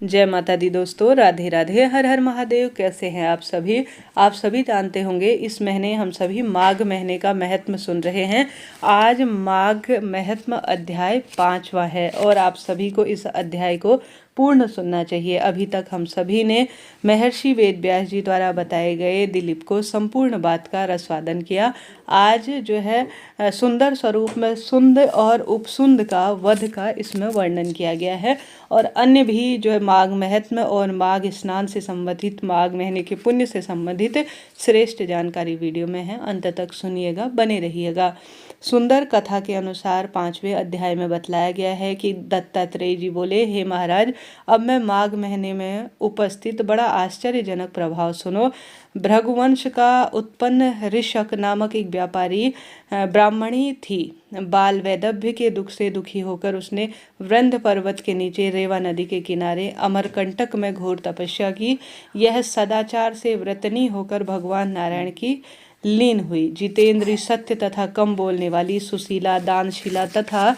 जय माता दी दोस्तों, राधे राधे, हर हर महादेव। कैसे हैं आप सभी जानते होंगे इस महीने हम सभी माघ महीने का महत्व सुन रहे हैं। आज माघ महत्व अध्याय 5वां है और आप सभी को इस अध्याय को पूर्ण सुनना चाहिए। अभी तक हम सभी ने महर्षि वेद व्यास जी द्वारा बताए गए दिलीप को संपूर्ण बात का रसवादन किया। आज जो है सुंदर स्वरूप में सुंद और उपसुंद का वध का इसमें वर्णन किया गया है और अन्य भी जो है माघ महत्व और माघ स्नान से संबंधित, माघ महीने के पुण्य से संबंधित श्रेष्ठ जानकारी वीडियो में है। अंत तक सुनिएगा, बने रहिएगा। सुंदर कथा के अनुसार 5वें अध्याय में बतलाया गया है कि दत्तात्रेय जी बोले, हे महाराज, अब मैं माघ महीने में उपस्थित बड़ा आश्चर्यजनक प्रभाव सुनो। भृगुवंश का उत्पन्न ऋषक नामक एक व्यापारी ब्राह्मणी थी। बाल वैदव्य के दुख से दुखी होकर उसने वृंद पर्वत के नीचे रेवा नदी के किनारे अमरकंटक में घोर तपस्या की। यह सदाचार से व्रतनी होकर भगवान नारायण की लीन हुई। जितेंद्री, सत्य तथा कम बोलने वाली, सुशीला, दानशीला तथा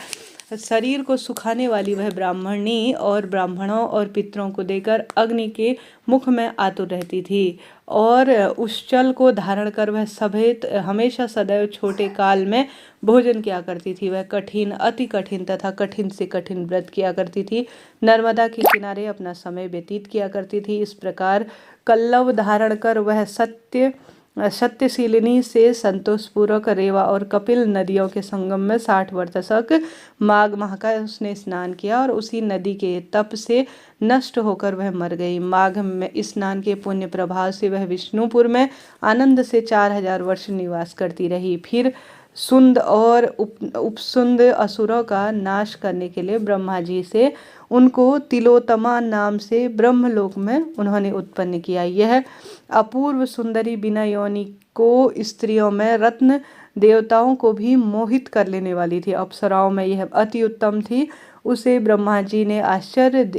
शरीर को सुखाने वाली वह ब्राह्मणी और ब्राह्मणों और पितरों को देकर अग्नि के मुख में आतुर रहती थी और उस जल को धारण कर वह सभेत हमेशा सदैव छोटे काल में भोजन किया करती थी। वह कठिन, अति कठिन तथा कठिन से कठिन व्रत किया करती थी। नर्मदा के किनारे अपना समय व्यतीत किया करती थी। इस प्रकार कल्लव धारण कर वह सत्यशीलिनी से संतोषपूर्वक रेवा और कपिल नदियों के संगम में 60 वर्ष तक माघ माह का उसने स्नान किया और उसी नदी के तप से नष्ट होकर वह मर गई। माघ में स्नान के पुण्य प्रभाव से वह विष्णुपुर में आनंद से 4000 वर्ष निवास करती रही। फिर सुंद और उपसुंद असुरों का नाश करने के लिए ब्रह्मा जी से उनको तिलोत्तमा नाम से ब्रह्मलोक में उन्होंने उत्पन्न किया। यह अपूर्व सुंदरी बिना योनि को स्त्रियों में रत्न देवताओं को भी मोहित कर लेने वाली थी। अप्सराओं में यह अति उत्तम थी। उसे ब्रह्मा जी ने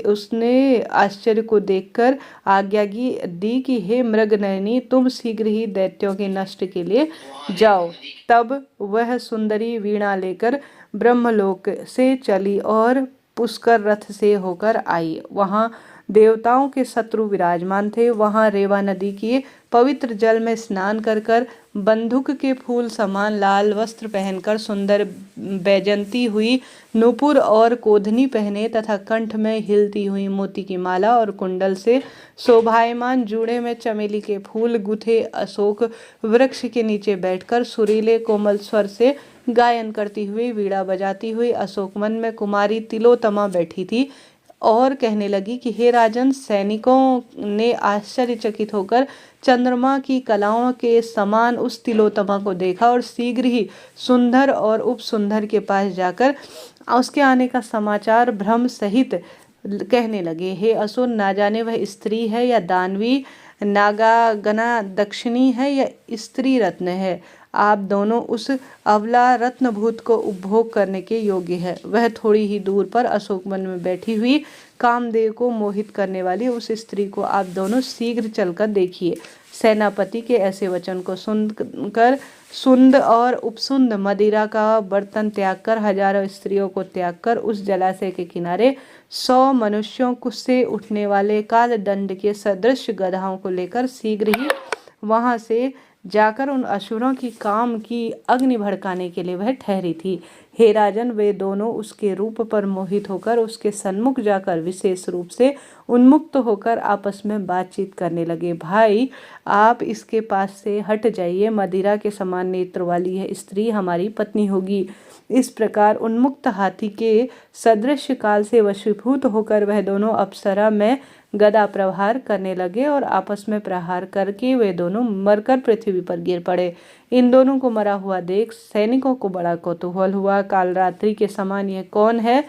उसने आश्चर्य को देखकर आज्ञा दी कि हे मृगनयनी, तुम शीघ्र ही दैत्यों के नष्ट के लिए जाओ। तब वह सुंदरी वीणा लेकर ब्रह्मलोक से चली और पुष्कर रथ से होकर आई। वहाँ देवताओं के शत्रु विराजमान थे। वहाँ रेवा नदी के पवित्र जल में स्नान कर बंदूक के फूल समान लाल वस्त्र पहनकर, सुंदर बैजंती हुई नूपुर और कोधनी पहने तथा कंठ में हिलती हुई मोती की माला और कुंडल से शोभायमान जूड़े में चमेली के फूल गुथे अशोक वृक्ष के नीचे बैठकर सुरीले कोमल स्वर से गायन करती हुई, वीणा बजाती हुई अशोक वन में कुमारी तिलोत्तमा बैठी थी और कहने लगी कि हे राजन, सैनिकों ने आश्चर्यचकित होकर चंद्रमा की कलाओं के समान उस तिलोत्तमा को देखा और शीघ्र ही सुंदर और उपसुंदर के पास जाकर उसके आने का समाचार भ्रम सहित कहने लगे। हे असुर, ना जाने वह स्त्री है या दानवी, नागागना दक्षिणी है या स्त्री रत्न है। आप दोनों उस अवला रत्नभूत को उपभोग करने के योग्य है। वह थोड़ी ही दूर पर अशोक वन में बैठी हुई कामदेव को मोहित करने वाली उस स्त्री को आप दोनों शीघ्र चलकर देखिए। सेनापति के ऐसे वचन को सुनकर सुंद और उपसुंद मदिरा का बर्तन त्याग कर, हजारों स्त्रियों को त्याग कर उस जलाशय के किनारे 100 मनुष्यों से उठने वाले काल दंड के सदृश गधाओं को लेकर शीघ्र ही वहां से जाकर उन असुरों की काम की अग्नि भड़काने के लिए वह ठहरी थी। हे राजन, वे दोनों उसके रूप पर मोहित होकर उसके सन्मुख जाकर विशेष रूप से उन्मुक्त होकर आपस में बातचीत करने लगे। भाई, आप इसके पास से हट जाइए। मदिरा के समान नेत्र वाली यह स्त्री हमारी पत्नी होगी। इस प्रकार उन्मुक्त हाथी के सदृश काल से वशीभूत होकर वह दोनों अप्सरा में गदा प्रहार करने लगे और आपस में प्रहार करके वे दोनों मरकर पृथ्वी पर गिर पड़े। इन दोनों को मरा हुआ देख सैनिकों को बड़ा कौतूहल हुआ। काल रात्रि के समान यह कौन है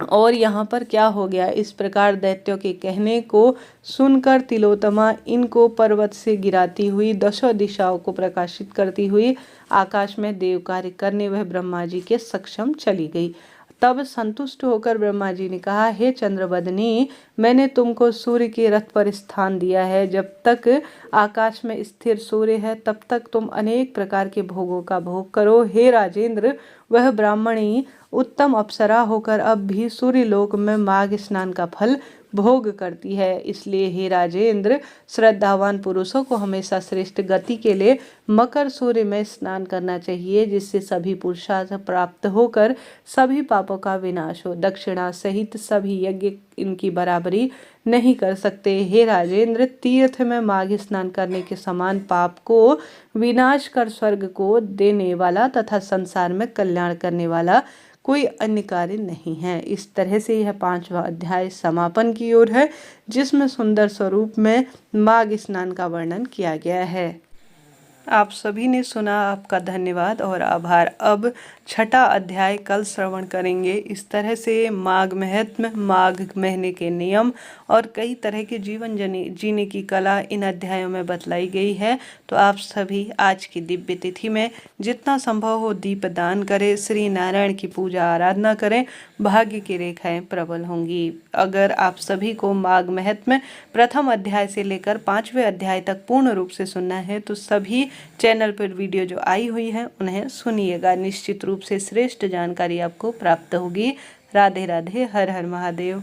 और यहाँ पर क्या हो गया? इस प्रकार दैत्यों के कहने को सुनकर तिलोत्तमा इनको पर्वत से गिराती हुई, 10 दिशाओं को प्रकाशित करती हुई आकाश में देव कार्य करने वह ब्रह्मा जी के सक्षम चली गई। तब संतुष्ट होकर ब्रह्मा जी ने कहा, हे चंद्रवदनी, मैंने तुमको सूर्य के रथ पर स्थान दिया है। जब तक आकाश में स्थिर सूर्य है तब तक तुम अनेक प्रकार के भोगों का भोग करो। हे राजेंद्र, वह ब्राह्मणी उत्तम अप्सरा होकर अब भी सूर्य लोक में माघ स्नान का फल भोग करती है। इसलिए हे राजेंद्र, श्रद्धावान पुरुषों को हमेशा श्रेष्ठ गति के लिए मकर सूर्य में स्नान करना चाहिए, जिससे सभी पुरुषार्थ प्राप्त होकर सभी पापों का विनाश हो। दक्षिणा सहित सभी यज्ञ इनकी बराबरी नहीं कर सकते। हे राजेंद्र, तीर्थ में माघ स्नान करने के समान पाप को विनाश कर स्वर्ग को देने वाला तथा संसार में कल्याण करने वाला कोई अन्य कार्य नहीं है। इस तरह से यह 5वां अध्याय समापन की ओर है, जिसमें सुंदर स्वरूप में माघ स्नान का वर्णन किया गया है। आप सभी ने सुना, आपका धन्यवाद और आभार। अब 6ठा अध्याय कल श्रवण करेंगे। इस तरह से माघ महत्म, माघ महीने के नियम और कई तरह के जीवन जीने की कला इन अध्यायों में बतलाई गई है। तो आप सभी आज की दिव्य तिथि में जितना संभव हो दीप दान करें, श्री नारायण की पूजा आराधना करें, भाग्य की रेखाएं प्रबल होंगी। अगर आप सभी को माघ महत्म प्रथम अध्याय से लेकर 5वें अध्याय तक पूर्ण रूप से सुनना है तो सभी चैनल पर वीडियो जो आई हुई है उन्हें सुनिएगा। निश्चित रूप से श्रेष्ठ जानकारी आपको प्राप्त होगी। राधे राधे, हर हर महादेव।